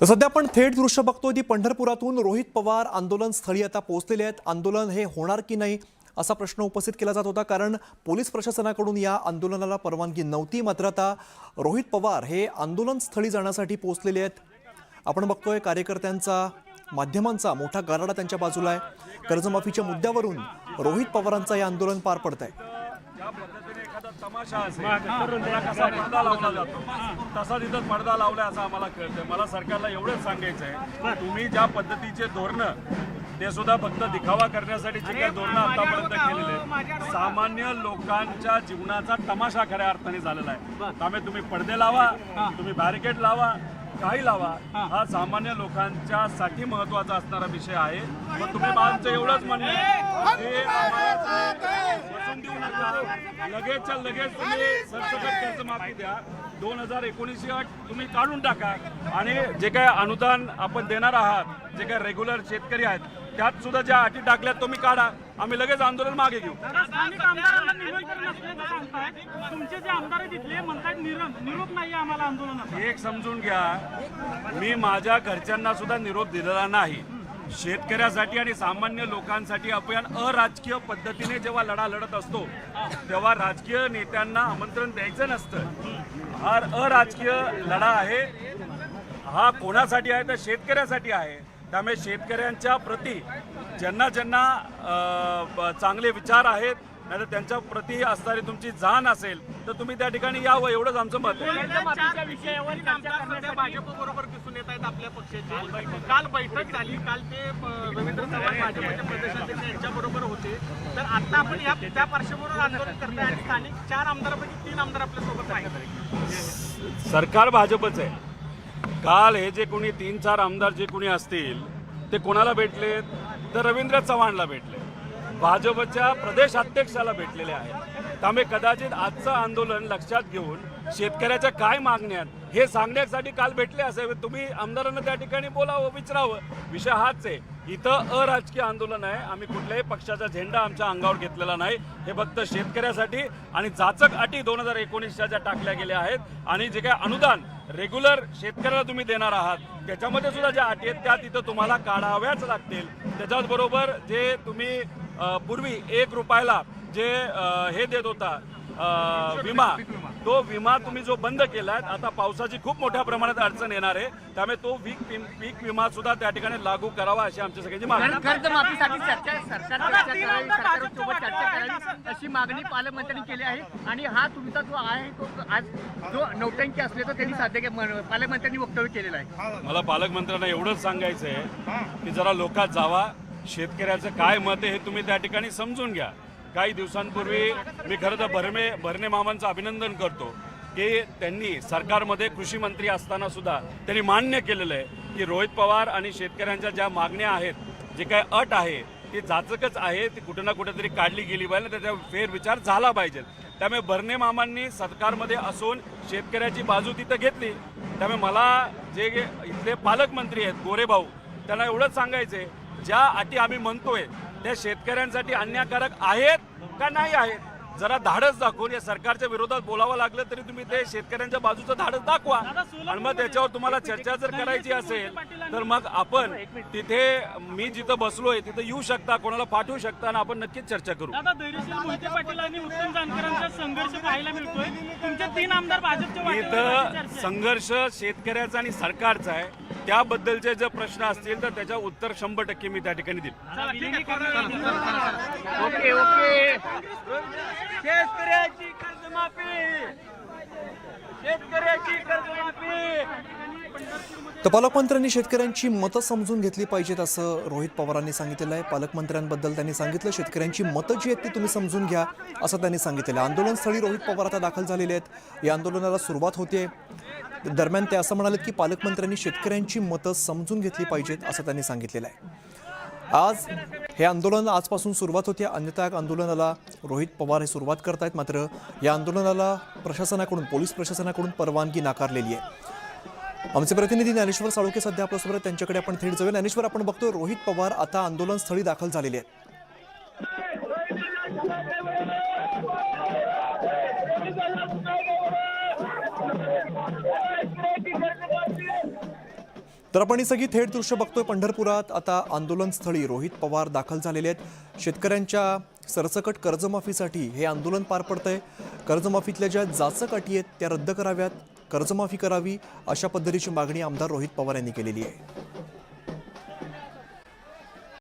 तर सध्या आपण थेट दृश्य बघतोय ती पंढरपुरातून रोहित पवार आंदोलन स्थळी आता पोहोचलेले आहेत। आंदोलन हे होणार की नाही असा प्रश्न उपस्थित केला जात होता, कारण पोलीस प्रशासनाकडून या आंदोलनाला परवानगी नव्हती। मात्र आता रोहित पवार हे आंदोलन स्थळी जाण्यासाठी पोहोचलेले आहेत। आपण बघतोय कार्यकर्त्यांचा, माध्यमांचा मोठा गाराडा त्यांच्या बाजूला आहे। कर्जमाफीच्या मुद्द्यावरून रोहित पवारांचं हे आंदोलन पार पडत आहे। तमाशा असेल त्याला कसा पडदा लावला जातो तसा तिथं पडदा लावलाय असं आम्हाला कळतंय। मला सरकारला एवढंच सांगायचं आहे, तुम्ही ज्या पद्धतीचे धोरणं ते सुद्धा फक्त दिखावा करण्यासाठी जे काही धोरणं आतापर्यंत केलेले सामान्य लोकांच्या जीवनाचा तमाशा खऱ्या अर्थाने झालेला आहे। त्यामुळे तुम्ही पडदे लावा, तुम्ही बॅरिकेड लावा, काही लावा, हा सामान्य लोकांच्या साठी महत्वाचा असणारा विषय आहे। पण तुम्ही आमचं एवढंच म्हणणं देऊ नका, लगेचच्या लगेच तुम्ही सरसकट कर्जमाफी द्या। 2019 अट तुम्ही काढून टाका आणि जे काही अनुदान आपण देणार आहात, जे काही रेग्युलर शेतकरी आहेत त्यात सुद्धा ज्या अटी टाकल्यात तुम्ही काढा, आम्ही लगेच आंदोलन मागे घेऊ। तुमचे जे आमदार तिथले म्हणतात निरोप नाही आम्हाला आंदोलनात। एक समजून घ्या, मी माझ्या घरच्यांना सुद्धा निरोप दिलेला नाही। शेतकऱ्यासाठी आणि सामान्य लोकांसाठी आपण अराजकीय पद्धतीने जेव्हा लढा लढत असतो तेव्हा राजकीय नेत्यांना आमंत्रण द्यायचं नसतं। हा अराजकीय लढा आहे, हा कोणासाठी आहे तर शेतकऱ्यासाठी आहे। त्यामुळे शेतकऱ्यांच्या प्रती ज्यांना चांगले विचार आहेत, नाही तर त्यांच्या प्रती असणारी तुमची जाण असेल तर तुम्ही त्या ठिकाणी यावं, एवढंच आमचं मत आहे। भाजप बरोबर दिसून येत आहेत आपल्या पक्षाचे। काल बैठक झाली, काल ते रवींद्र चव्हाण भाजपचे प्रदेशाध्यक्ष यांच्या बरोबर होते। तर आता आपण त्या पार्श्वभूमीवर आंदोलन करताय आणि स्थानिक 4 आमदारांपैकी 3 आमदार आपल्या सोबत आहेत। सरकार भाजपच आहे। काल हे जे कोणी 3-4 आमदार जे कोणी असतील ते कोणाला भेटलेत तर रवींद्र चव्हाणला भेटले, भाजपच्या प्रदेश अध्यक्षाला भेटलेले आहेत। त्यामुळे कदाचित आजचं आंदोलन लक्षात घेऊन शेतकऱ्याच्या काय मागण्या हे सांगण्यासाठी काल भेटले असावे। तुम्ही आमदारांना त्या ठिकाणी बोलावं, विचारावं। विषय हाच आहे, इथं अराजकीय आंदोलन आहे। आम्ही कुठल्याही पक्षाचा झेंडा आमच्या अंगावर घेतलेला नाही। हे फक्त शेतकऱ्यासाठी आणि जाचक अटी 2019च्या ज्या टाकल्या गेल्या आहेत आणि जे काही अनुदान रेग्युलर शेतकऱ्याला तुम्ही देणार आहात त्याच्यामध्ये सुद्धा ज्या अटी आहेत त्या तिथं तुम्हाला काढाव्याच लागतील। त्याच्याचबरोबर जे तुम्ही पूर्वी 1 रुपयाला जे हे देत होता विमा, तो विमा तुम्ही जो बंद केलाय, आता पावसाची खूप मोठ्या प्रमाणात अडचण येणार आहे। त्यामुळे तो पीक विमा सुद्धा त्या ठिकाणी लागू करावा अशी आमची सगळ्यांची मागणी। कर्जमाफीसाठी सरकारसोबत चर्चा करावी अशी मागणी पालकमंत्र्यांनी केली आहे। आणि हा तुमचा जो आहे तो आज जो नौटंकी असले तर त्यांनी साध्य पालकमंत्र्यांनी वक्तव्य केलेलं आहे। मला पालकमंत्र्यांना एवढंच सांगायचं आहे की जरा लोकात जावा, शेतकऱ्याचं काय मत आहे हे तुम्ही त्या ठिकाणी समजून घ्या। काही दिवसांपूर्वी मी खरं तर भरणे मामांचं अभिनंदन करतो की त्यांनी सरकारमध्ये कृषी मंत्री असताना सुद्धा त्यांनी मान्य केलेलं आहे की रोहित पवार आणि शेतकऱ्यांच्या ज्या मागण्या आहेत, जे काय अट आहे ती जाचकच आहे, ती कुठे ना कुठेतरी काढली गेली पाहिजे, त्याचा फेरविचार झाला पाहिजे। त्यामुळे भरणे मामांनी सरकारमध्ये असून शेतकऱ्याची बाजू तिथं घेतली। त्यामुळे मला जे इथले पालकमंत्री आहेत गोरेभाऊ, त्यांना एवढंच सांगायचं आहे, ज्या अटी आम्ही म्हणतोय त्या शेतकऱ्यांसाठी अन्यायकारक आहेत का नाही आहेत, जरा धाडस दाखवून या सरकारच्या विरोधात बोलावं लागलं तरी तुम्ही ते शेतकऱ्यांच्या बाजूचं धाडस दाखवा। आणि मग त्याच्यावर तुम्हाला चर्चा जर करायची असेल तर मग आपण तिथे, मी जिथं बसलोय तिथं येऊ शकता, कोणाला पाठवू शकता आणि आपण नक्कीच चर्चा करू। दादा, धैर्यशील मोहिते पाटील आणि उत्तम जानकरांचा संघर्ष पाहायला मिळतोय। तुमचे 3 आमदार भाजपचे इथं संघर्ष शेतकऱ्याचा आणि सरकारचा आहे। त्याबद्दलचे जर प्रश्न असतील तर त्याच्या उत्तर 100% मी त्या ठिकाणी देईल। Okay okay. शेतकऱ्याची कर्जमाफी। तर पालकमंत्र्यांनी शेतकऱ्यांची मतं समजून घेतली पाहिजेत असं रोहित पवारांनी सांगितलेलं आहे। पालकमंत्र्यांबद्दल त्यांनी सांगितलं, शेतकऱ्यांची मतं जी आहेत ती तुम्ही समजून घ्या असं त्यांनी सांगितलेलं आहे। आंदोलनस्थळी रोहित पवार आता दाखल झालेले आहेत। या आंदोलनाला सुरुवात होते। दरम्यान ते असं म्हणाले की पालकमंत्र्यांनी शेतकऱ्यांची मतं समजून घेतली पाहिजेत असं त्यांनी सांगितलेलं आहे। आज हे आंदोलन आजपासून सुरुवात होते। अन्यथा आंदोलनाला रोहित पवार हे सुरुवात करतायत। मात्र या आंदोलनाला प्रशासनाकडून, पोलीस प्रशासनाकडून परवानगी नाकारलेली आहे। आमचे प्रतिनिधी ज्ञानेश्वर साळुंखे सध्या आपल्यासोबत आहेत, त्यांच्याकडे आपण थेट जाऊया। ज्ञानेश्वर, आपण बघतोय रोहित पवार आता आंदोलनस्थळी दाखल झालेले आहेत। तर आपण ही सगळी थेट दृश्य बघतोय पंढरपुरात. आता आंदोलनस्थळी रोहित पवार दाखल झालेले आहेत. शेतकऱ्यांच्या सरसकट कर्जमाफीसाठी हे आंदोलन पार पडतंय. कर्जमाफीतल्या ज्या जाचक अटी आहेत त्या रद्द कराव्यात, कर्जमाफी करावी, अशा पद्धतीची मागणी आमदार रोहित पवार यांनी केलेली आहे.